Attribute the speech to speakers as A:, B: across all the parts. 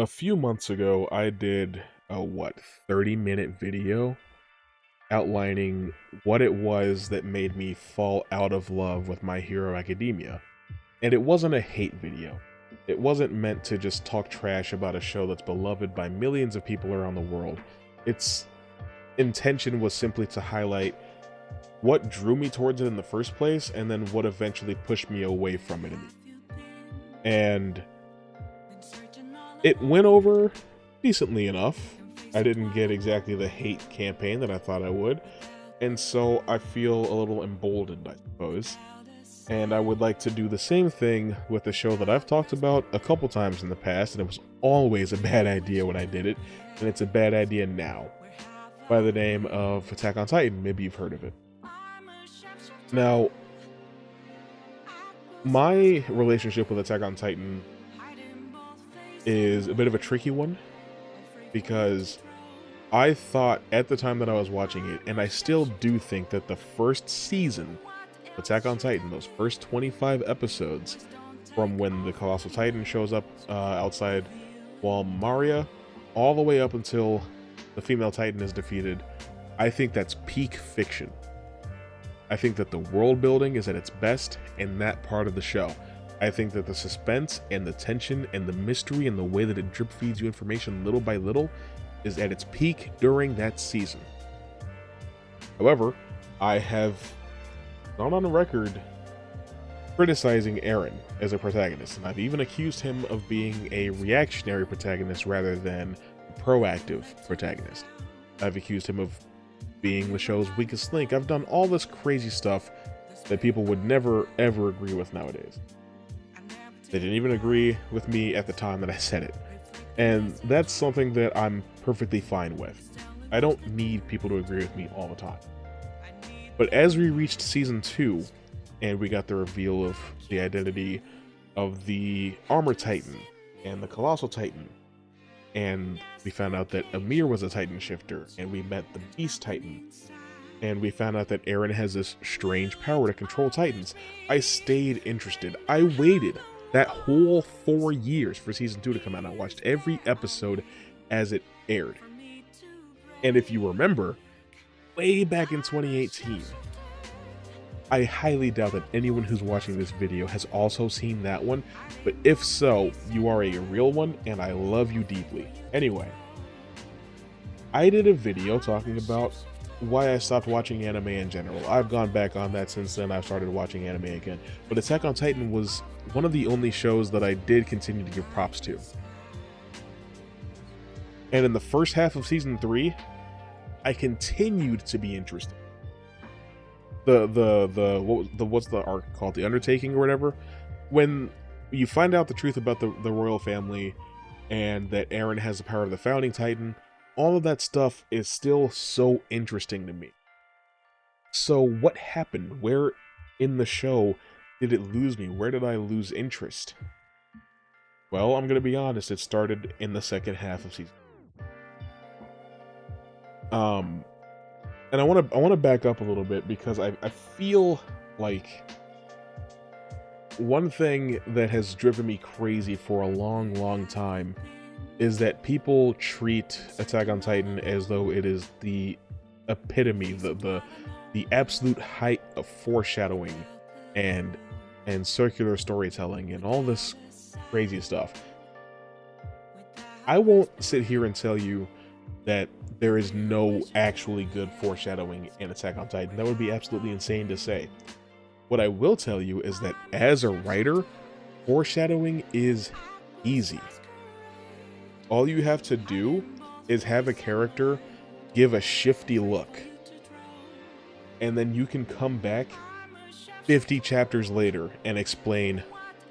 A: A few months ago, I did a 30-minute video outlining what it was that made me fall out of love with My Hero Academia. And it wasn't a hate video. It wasn't meant to just talk trash about a show that's beloved by millions of people around the world. Its intention was simply to highlight what drew me towards it in the first place, and then what eventually pushed me away from it. And it went over decently enough. I didn't get exactly the hate campaign that I thought I would, and so I feel a little emboldened, I suppose. And I would like to do the same thing with a show that I've talked about a couple times in the past, and it was always a bad idea when I did it, and it's a bad idea now, by the name of Attack on Titan. Maybe you've heard of it. Now, my relationship with Attack on Titan is a bit of a tricky one, because I thought at the time that I was watching it, and I still do think, that the first season of Attack on Titan, those first 25 episodes, from when the Colossal Titan shows up outside Wall Maria, all the way up until the female Titan is defeated, I think that's peak fiction. I think that the world building is at its best in that part of the show. I think that the suspense and the tension and the mystery and the way that it drip feeds you information little by little is at its peak during that season. However, I have gone on record criticizing Eren as a protagonist, and I've even accused him of being a reactionary protagonist rather than a proactive protagonist. I've accused him of being the show's weakest link. I've done all this crazy stuff that people would never ever agree with nowadays. They didn't even agree with me at the time that I said it. And that's something that I'm perfectly fine with. I don't need people to agree with me all the time. But as we reached season 2, and we got the reveal of the identity of the Armor Titan and the Colossal Titan, and we found out that Amir was a Titan shifter, and we met the Beast Titan, and we found out that Eren has this strange power to control Titans, I stayed interested. I waited that whole 4 years for season 2 to come out. I watched every episode as it aired. And if you remember, way back in 2018, I highly doubt that anyone who's watching this video has also seen that one, but if so, you are a real one, and I love you deeply. Anyway, I did a video talking about why I stopped watching anime in general. I've gone back on that since then. I've started watching anime again, but Attack on Titan was one of the only shows that I did continue to give props to. And in the first half of season 3, I continued to be interested. What's the arc called? The Undertaking or whatever? When you find out the truth about the royal family, and that Eren has the power of the founding Titan, all of that stuff is still so interesting to me. So what happened? Where in the show did it lose me? Where did I lose interest? Well, I'm gonna be honest, it started in the second half of season. And I want to back up a little bit, because I feel like one thing that has driven me crazy for a long time is that people treat Attack on Titan as though it is the epitome, the absolute height of foreshadowing and circular storytelling and all this crazy stuff. I won't sit here and tell you that there is no actually good foreshadowing in Attack on Titan. That would be absolutely insane to say. What I will tell you is that as a writer, foreshadowing is easy. All you have to do is have a character give a shifty look, and then you can come back 50 chapters later and explain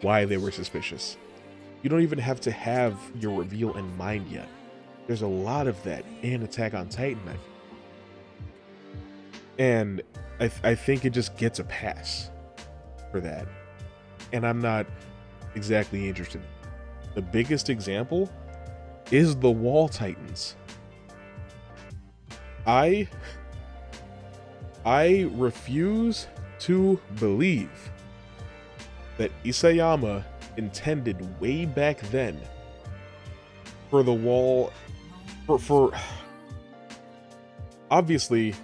A: why they were suspicious. You don't even have to have your reveal in mind yet. There's a lot of that in Attack on Titan, and I think it just gets a pass for that, and I'm not exactly interested. The biggest example is the Wall Titans. I refuse to believe that Isayama intended way back then for the wall, for obviously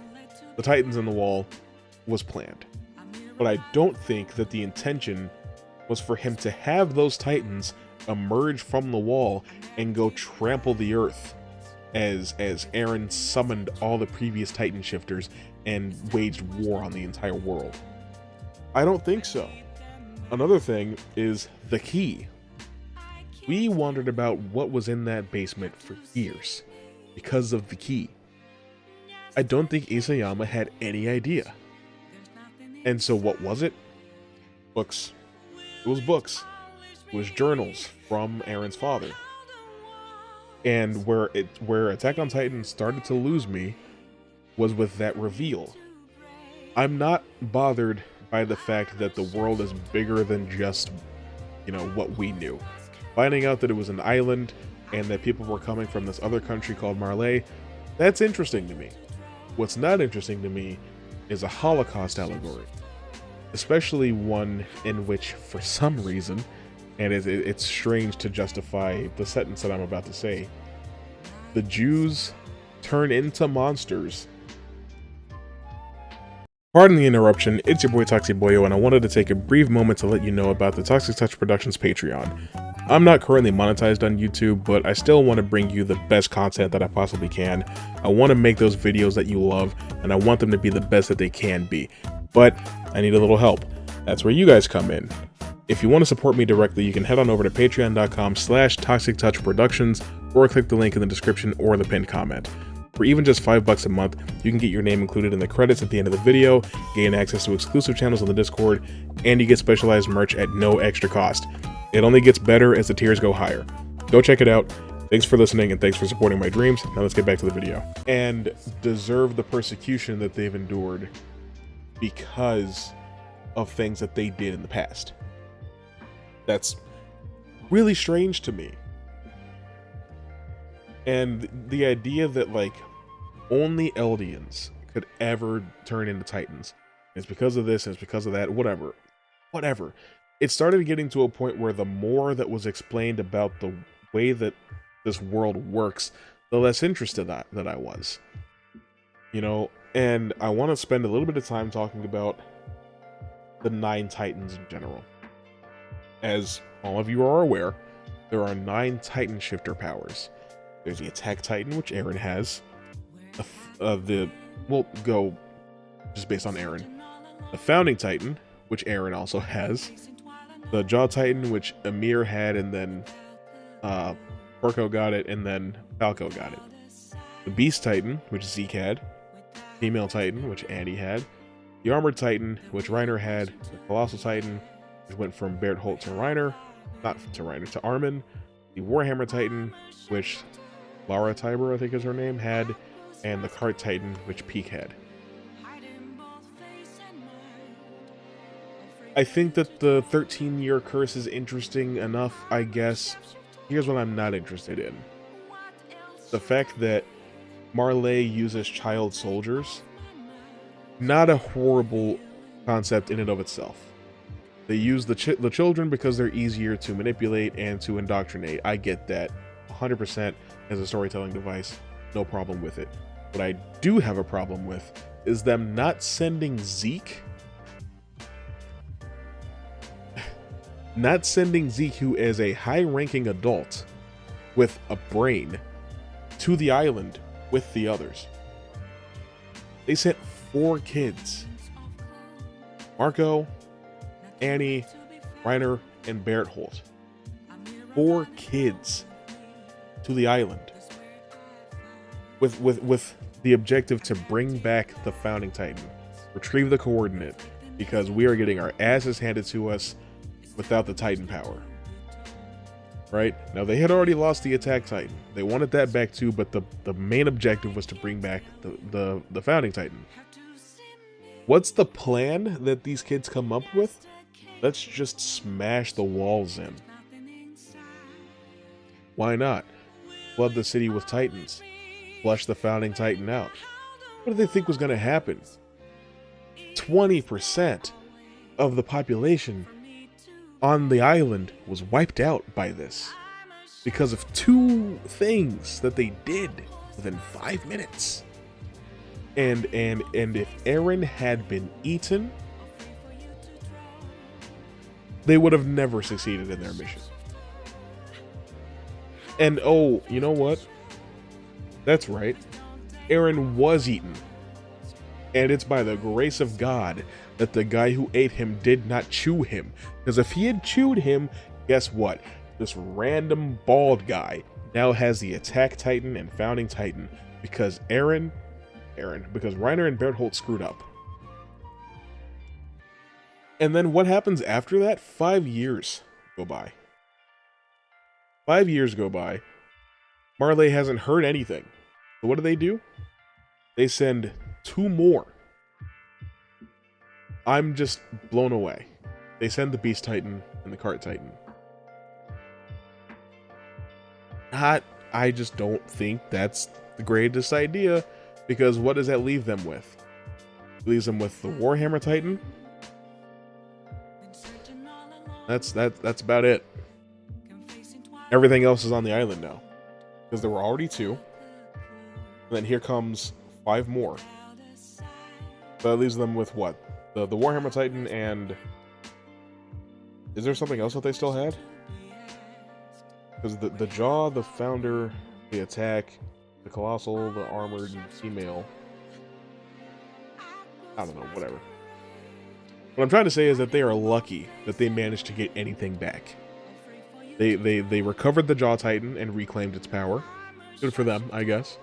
A: the Titans in the wall was planned, but I don't think that the intention was for him to have those Titans emerge from the wall and go trample the earth as Eren summoned all the previous Titan shifters and waged war on the entire world. I don't think so. Another thing is the key. We wondered about what was in that basement for years because of the key. I don't think Isayama had any idea. And so what was it? Books. It was books. It was journals from Eren's father. And where Attack on Titan started to lose me was with that reveal. I'm not bothered by the fact that the world is bigger than just, what we knew. Finding out that it was an island and that people were coming from this other country called Marley, that's interesting to me. What's not interesting to me is a Holocaust allegory, especially one in which, for some reason, and it's strange to justify the sentence that I'm about to say, the Jews turn into monsters. Pardon the interruption, it's your boy Toxic Boyo, and I wanted to take a brief moment to let you know about the Toxic Touch Productions Patreon. I'm not currently monetized on YouTube, but I still want to bring you the best content that I possibly can. I want to make those videos that you love, and I want them to be the best that they can be. But I need a little help. That's where you guys come in. If you want to support me directly, you can head on over to patreon.com/ToxicTouchProductions or click the link in the description or the pinned comment. For even just $5 a month, you can get your name included in the credits at the end of the video, gain access to exclusive channels on the Discord, and you get specialized merch at no extra cost. It only gets better as the tiers go higher. Go check it out. Thanks for listening and thanks for supporting my dreams. Now let's get back to the video. And deserve the persecution that they've endured because of things that they did in the past. That's really strange to me. And the idea that only Eldians could ever turn into Titans. It's because of this, and it's because of that, whatever. It started getting to a point where the more that was explained about the way that this world works, the less interested that I was. And I want to spend a little bit of time talking about the 9 Titans in general. As all of you are aware, there are 9 Titan shifter powers. There's the Attack Titan, which Eren has. We'll go just based on Eren. The Founding Titan, which Eren also has. The Jaw Titan, which Amir had, and then Porco got it, and then Falco got it. The Beast Titan, which Zeke had. Female Titan, which Andy had. The Armored Titan, which Reiner had. The Colossal Titan, which went from Bertholdt to Reiner. To Armin. The Warhammer Titan, which Lara Tiber, I think is her name, had. And the Cart Titan, which Peak had. I think that the 13-year curse is interesting enough, I guess. Here's what I'm not interested in. The fact that Marley uses child soldiers. Not a horrible concept in and of itself. They use the children because they're easier to manipulate and to indoctrinate. I get that 100% as a storytelling device. No problem with it. What I do have a problem with is them not sending Zeke. Not sending Zeke, who is a high-ranking adult with a brain, to the island with the others. They sent 4 kids. Marco, Annie, Reiner, and Bertholdt. 4 kids to the island. With the objective to bring back the Founding Titan. Retrieve the coordinate. Because we are getting our asses handed to us without the Titan power. Right? Now, they had already lost the Attack Titan. They wanted that back too, but the main objective was to bring back the Founding Titan. What's the plan that these kids come up with? Let's just smash the walls in. Why not? Flood the city with Titans. Flush the Founding Titan out. What did they think was going to happen? 20% of the population on the island was wiped out by this. because of two things that they did within 5 minutes. And if Eren had been eaten, they would have never succeeded in their mission. And oh, you know what? That's right. Eren was eaten. And it's by the grace of God that the guy who ate him did not chew him. Because if he had chewed him, guess what? This random bald guy now has the Attack Titan and Founding Titan because because Reiner and Bertholdt screwed up. And then what happens after that? 5 years go by. 5 years go by. Marley hasn't heard anything. So what do? They send 2 more. I'm just blown away. They send the Beast Titan and the Cart Titan. I just don't think that's the greatest idea, because what does that leave them with? It leaves them with the Warhammer Titan. That's about it. Everything else is on the island now, because there were already 2. And then here comes 5 more. So that leaves them with what? The Warhammer Titan and... Is there something else that they still had? Because the Jaw, the Founder, the Attack, the Colossal, the Armored, and female. I don't know, whatever. What I'm trying to say is that they are lucky that they managed to get anything back. They recovered the Jaw Titan and reclaimed its power. Good for them, I guess.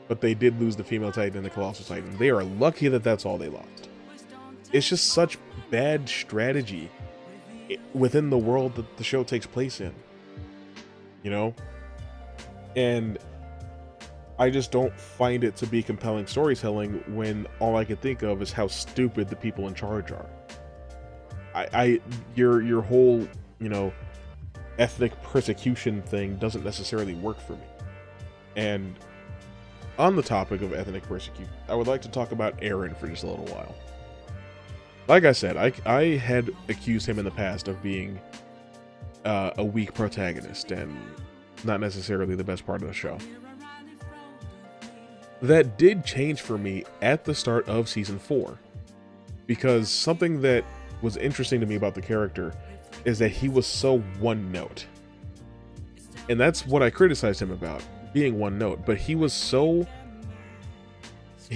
A: But they did lose the female Titan and the Colossal Titan. They are lucky that that's all they lost. It's just such bad strategy within the world that the show takes place in. You know? And I just don't find it to be compelling storytelling when all I can think of is how stupid the people in charge are. Your whole, you know, ethnic persecution thing doesn't necessarily work for me. And on the topic of ethnic persecution, I would like to talk about Eren for just a little while. Like I said, I had accused him in the past of being a weak protagonist and not necessarily the best part of the show. That did change for me at the start of Season 4, because something that was interesting to me about the character is that he was so one note. And that's what I criticized him about, being one note. But he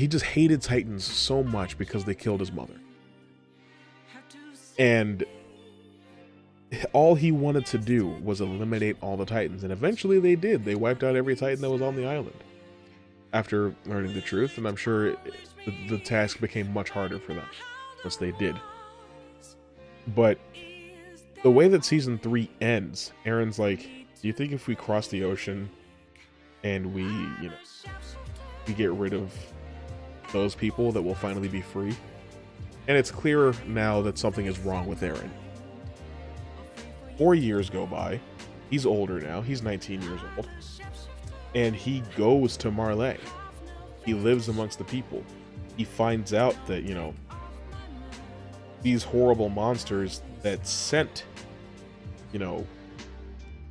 A: just hated Titans so much because they killed his mother. And all he wanted to do was eliminate all the Titans. And eventually they did. They wiped out every Titan that was on the island after learning the truth. And I'm sure the task became much harder for them once they did. But the way that Season 3 ends, Eren's like, do you think if we cross the ocean and we get rid of those people that we'll finally be free? And it's clear now that something is wrong with Eren. 4 years go by. He's older now. He's 19 years old. And he goes to Marley. He lives amongst the people. He finds out that, you know, these horrible monsters that sent, you know,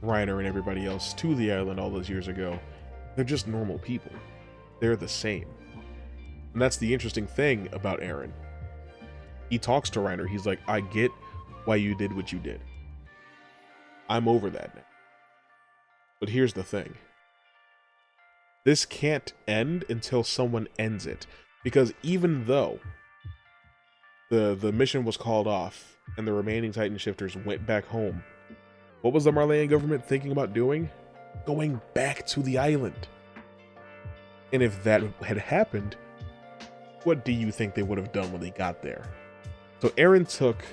A: Reiner and everybody else to the island all those years ago, they're just normal people. They're the same. And that's the interesting thing about Eren. He talks to Reiner. He's like, I get why you did what you did. I'm over that now. But here's the thing. This can't end until someone ends it. Because even though the mission was called off and the remaining Titan shifters went back home, what was the Marleyan government thinking about doing? Going back to the island. And if that had happened, what do you think they would have done when they got there? So Eren took,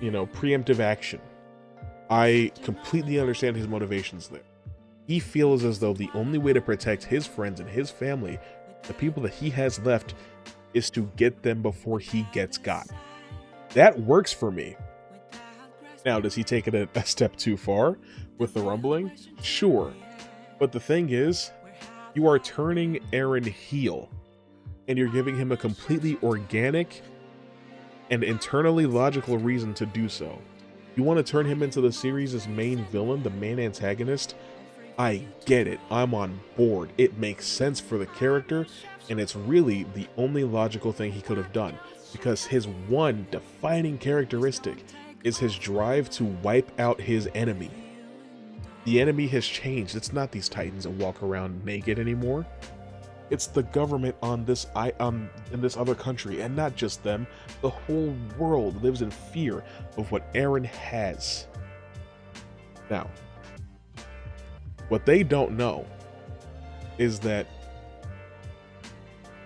A: you know, preemptive action. I completely understand his motivations there. He feels as though the only way to protect his friends and his family, the people that he has left, is to get them before he gets got. That works for me. Now, does he take it a step too far with the rumbling? Sure. But the thing is, you are turning Eren heel, and you're giving him a completely organic and internally logical reason to do so. You want to turn him into the series' main villain, the main antagonist? I get it. I'm on board. It makes sense for the character, and it's really the only logical thing he could have done, because his one defining characteristic is his drive to wipe out his enemy. The enemy has changed. It's not these Titans that walk around naked anymore. It's the government on this in this other country, and not just them. The whole world lives in fear of what Eren has. Now, what they don't know is that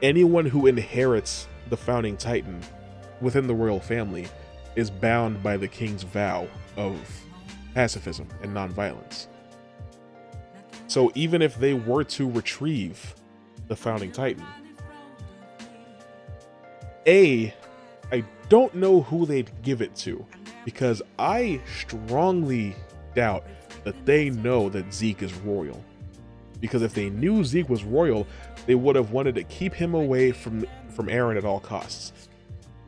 A: anyone who inherits the founding Titan within the royal family is bound by the king's vow of pacifism and nonviolence. So even if they were to retrieve the founding Titan, I don't know who they'd give it to, because I strongly doubt that they know that Zeke is royal. Because if they knew Zeke was royal, they would have wanted to keep him away from Eren at all costs.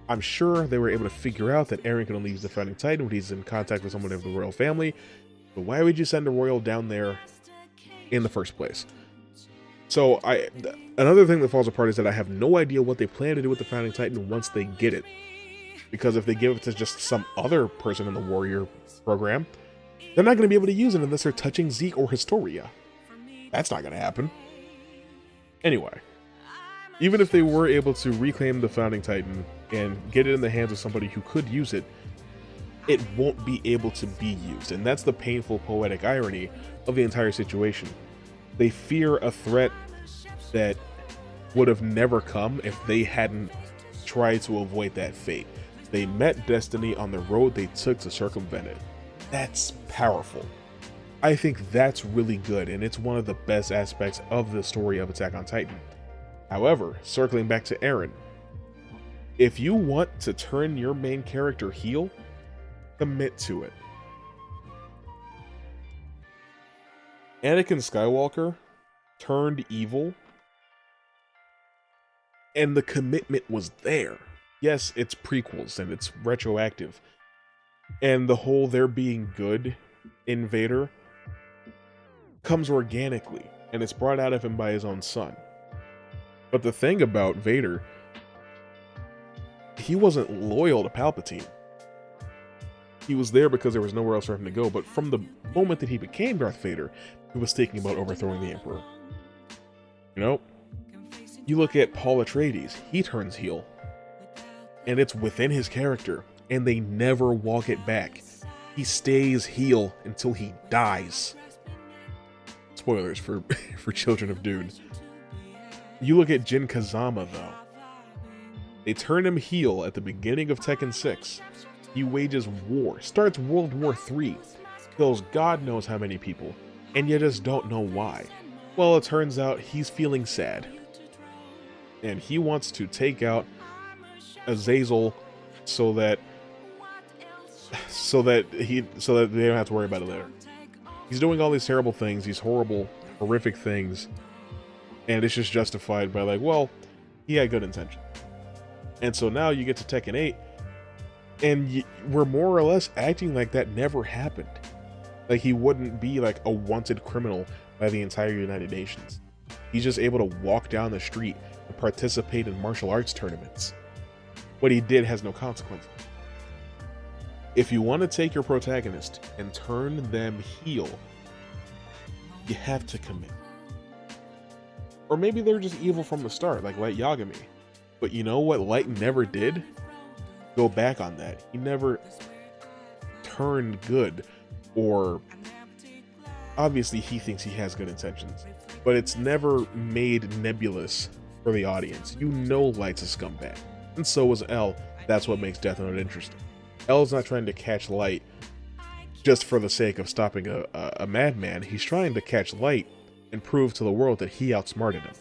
A: I'm sure they were able to figure out that Eren can only use the founding Titan when he's in contact with someone of the royal family, but why would you send a royal down there in the first place? So another thing that falls apart is that I have no idea what they plan to do with the founding Titan once they get it. Because if they give it to just some other person in the warrior program, they're not going to be able to use it unless they're touching Zeke or Historia. That's not going to happen. Anyway, even if they were able to reclaim the founding Titan and get it in the hands of somebody who could use it, it won't be able to be used. And that's the painful poetic irony of the entire situation. They fear a threat that would have never come if they hadn't tried to avoid that fate. They met destiny on the road they took to circumvent it. That's powerful. I think that's really good, and it's one of the best aspects of the story of Attack on Titan. However, circling back to Eren, if you want to turn your main character heel, commit to it. Anakin Skywalker turned evil, and the commitment was there. Yes, it's prequels and it's retroactive, and the whole there being good in Vader comes organically, and it's brought out of him by his own son. But the thing about Vader, he wasn't loyal to Palpatine. He was there because there was nowhere else for him to go, but from the moment that he became Darth Vader, he was thinking about overthrowing the Emperor. You know? You look at Paul Atreides, he turns heel, and it's within his character, and they never walk it back. He stays heel until he dies. Spoilers for Children of Dune. You look at Jin Kazama, though. They turn him heel at the beginning of Tekken 6. He wages war, starts World War III, kills God knows how many people, and you just don't know why. Well, it turns out he's feeling sad, and he wants to take out Azazel so that they don't have to worry about it later. He's doing all these terrible things, these horrible, horrific things, and it's just justified by, like, well, he had good intention. And so now you get to Tekken 8, and we're more or less acting like that never happened. Like, he wouldn't be like a wanted criminal by the entire United Nations. He's just able to walk down the street and participate in martial arts tournaments. What he did has no consequences. If you want to take your protagonist and turn them heel, you have to commit. Or maybe they're just evil from the start, like Light Yagami. But you know what Light never did? Go back on that. He never turned good, or obviously he thinks he has good intentions, but it's never made nebulous for the audience. You know Light's a scumbag, and so is L. That's what makes Death Note interesting. L's not trying to catch Light just for the sake of stopping a madman. He's trying to catch Light and prove to the world that he outsmarted him.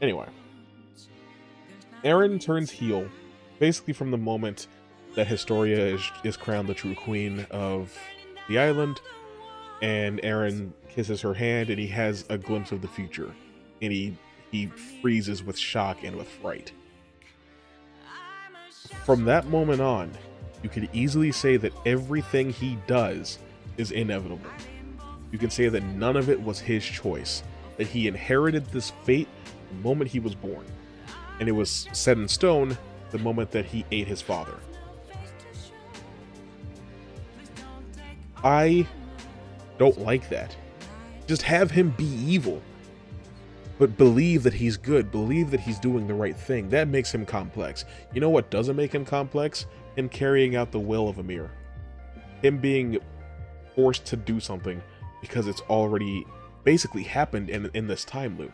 A: Anyway, Eren turns heel basically from the moment that Historia is crowned the true queen of the island, and Eren kisses her hand, and he has a glimpse of the future, and he freezes with shock and with fright. From that moment on, you could easily say that everything he does is inevitable. You can say that none of it was his choice, that he inherited this fate the moment he was born, and it was set in stone the moment that he ate his father. I don't like that. Just have him be evil, but believe that he's good, believe that he's doing the right thing. That makes him complex. You know what doesn't make him complex? Him carrying out the will of Amir. Him being forced to do something because it's already basically happened in this time loop.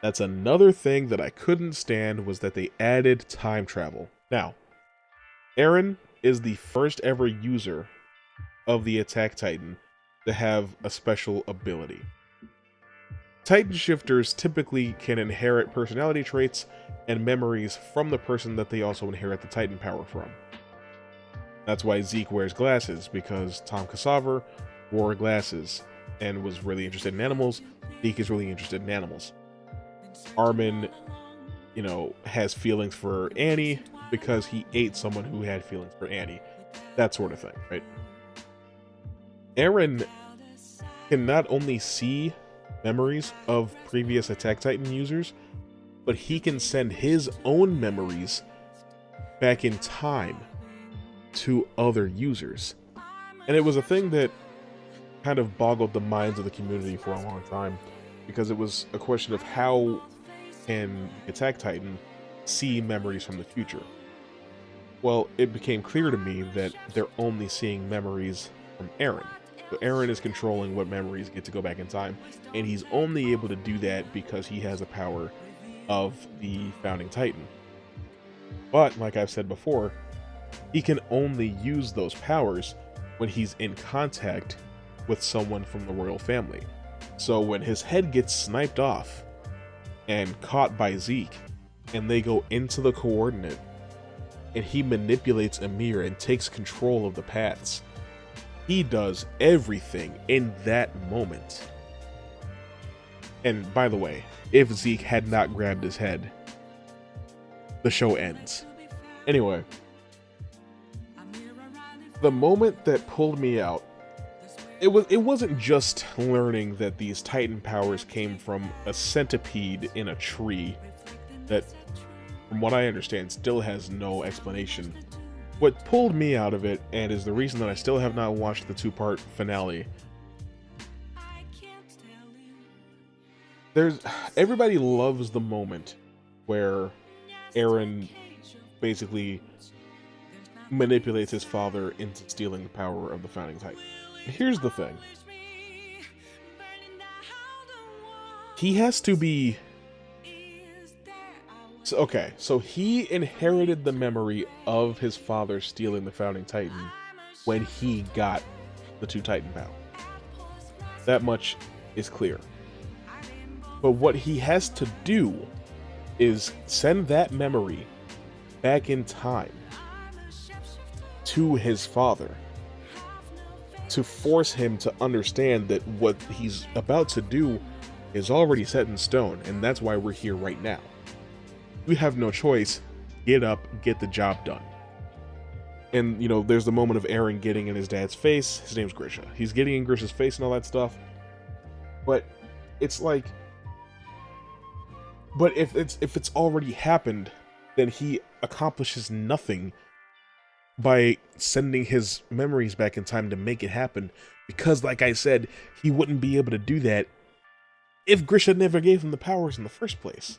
A: That's another thing that I couldn't stand, was that they added time travel. Now, Eren is the first ever user of the Attack Titan to have a special ability. Titan shifters typically can inherit personality traits and memories from the person that they also inherit the Titan power from. That's why Zeke wears glasses, because Tom Casaver wore glasses and was really interested in animals. Zeke is really interested in animals. Armin, has feelings for Annie because he ate someone who had feelings for Annie. That sort of thing, right? Eren can not only see memories of previous Attack Titan users, but he can send his own memories back in time to other users. And it was a thing that kind of boggled the minds of the community for a long time, because it was a question of how can Attack Titan see memories from the future. Well, it became clear to me that they're only seeing memories from Eren. So Eren is controlling what memories get to go back in time, and he's only able to do that because he has the power of the Founding Titan. But, like I've said before, he can only use those powers when he's in contact with someone from the royal family. So when his head gets sniped off and caught by Zeke, and they go into the coordinate, and he manipulates Amir and takes control of the paths, he does everything in that moment. And by the way, if Zeke had not grabbed his head, the show ends. Anyway, the moment that pulled me out, it wasn't just learning that these Titan powers came from a centipede in a tree that, from what I understand, still has no explanation. What pulled me out of it, and is the reason that I still have not watched the two-part finale, everybody loves the moment where Eren basically manipulates his father into stealing the power of the Founding Titan. Here's the thing. He has to be... So he inherited the memory of his father stealing the Founding Titan when he got the two Titan power. That much is clear. But what he has to do is send that memory back in time to his father to force him to understand that what he's about to do is already set in stone, and that's why we're here right now. We have no choice. Get up, get the job done. And, there's the moment of Eren getting in his dad's face. His name's Grisha. He's getting in Grisha's face and all that stuff. But it's like... But if it's already happened, then he accomplishes nothing by sending his memories back in time to make it happen. Because, like I said, he wouldn't be able to do that if Grisha never gave him the powers in the first place.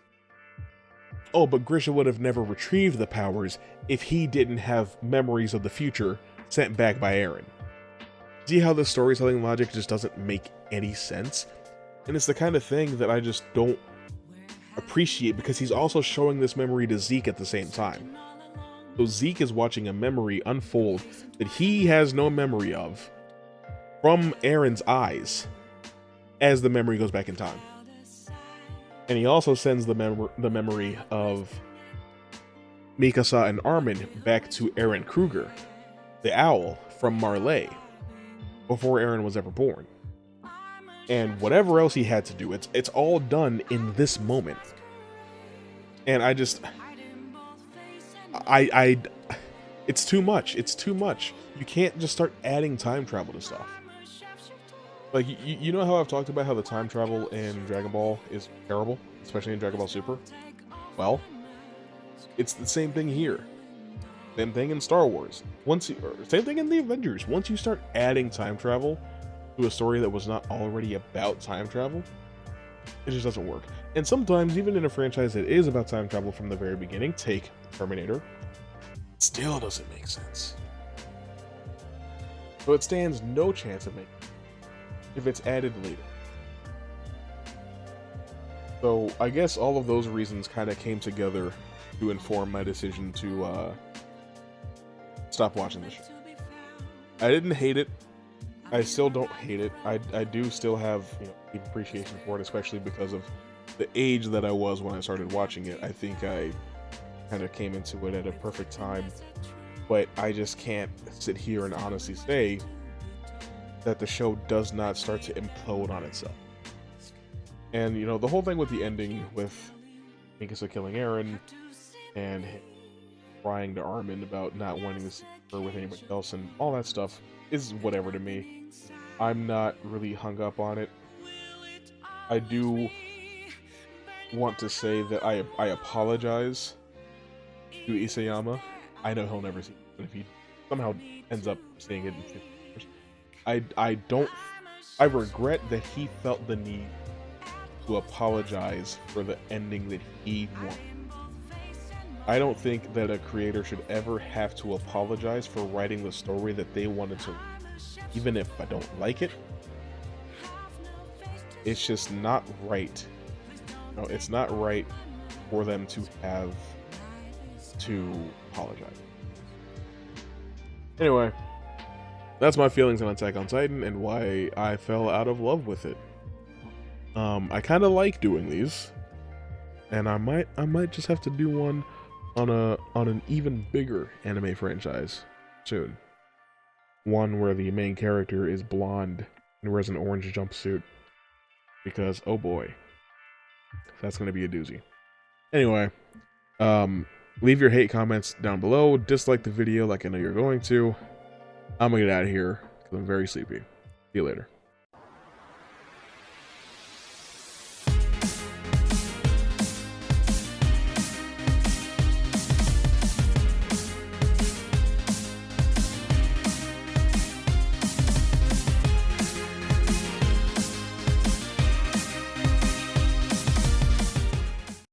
A: Oh, but Grisha would have never retrieved the powers if he didn't have memories of the future sent back by Eren. See how the storytelling logic just doesn't make any sense? And it's the kind of thing that I just don't appreciate, because he's also showing this memory to Zeke at the same time. So Zeke is watching a memory unfold that he has no memory of from Eren's eyes as the memory goes back in time. And he also sends the memory of Mikasa and Armin back to Eren Kruger, the owl from Marley, before Eren was ever born. And whatever else he had to do, it's all done in this moment. And I It's too much. It's too much. You can't just start adding time travel to stuff. Like, you know how I've talked about how the time travel in Dragon Ball is terrible, especially in Dragon Ball Super? Well, it's the same thing here. Same thing in Star Wars. Same thing in the Avengers. Once you start adding time travel to a story that was not already about time travel, it just doesn't work. And sometimes, even in a franchise that is about time travel from the very beginning, take Terminator, it still doesn't make sense. So it stands no chance of making sense if it's added later. So I guess all of those reasons kind of came together to inform my decision to stop watching the show. I didn't hate it. I still don't hate it. I do still have, you know, deep appreciation for it, especially because of the age that I was when I started watching it. I think I kind of came into it at a perfect time, but I just can't sit here and honestly say that the show does not start to implode on itself. And, you know, the whole thing with the ending with Mikasa killing Eren and crying to Armin about not wanting to see her with anybody else and all that stuff is whatever to me. I'm not really hung up on it. I do want to say that I apologize to Isayama. I know he'll never see it, but if he somehow ends up seeing it in 50 years, I regret that he felt the need to apologize for the ending that he wanted. I don't think that a creator should ever have to apologize for writing the story that they wanted to. Even if I don't like it, it's just not right. No, it's not right for them to have to apologize. Anyway, that's my feelings on Attack on Titan and why I fell out of love with it. I kind of like doing these, and I might just have to do one on an even bigger anime franchise soon. One where the main character is blonde and wears an orange jumpsuit, because oh boy, that's gonna be a doozy. Anyway, leave your hate comments down below. Dislike the video like I know you're going to. I'm gonna get out of here because I'm very sleepy. See you later.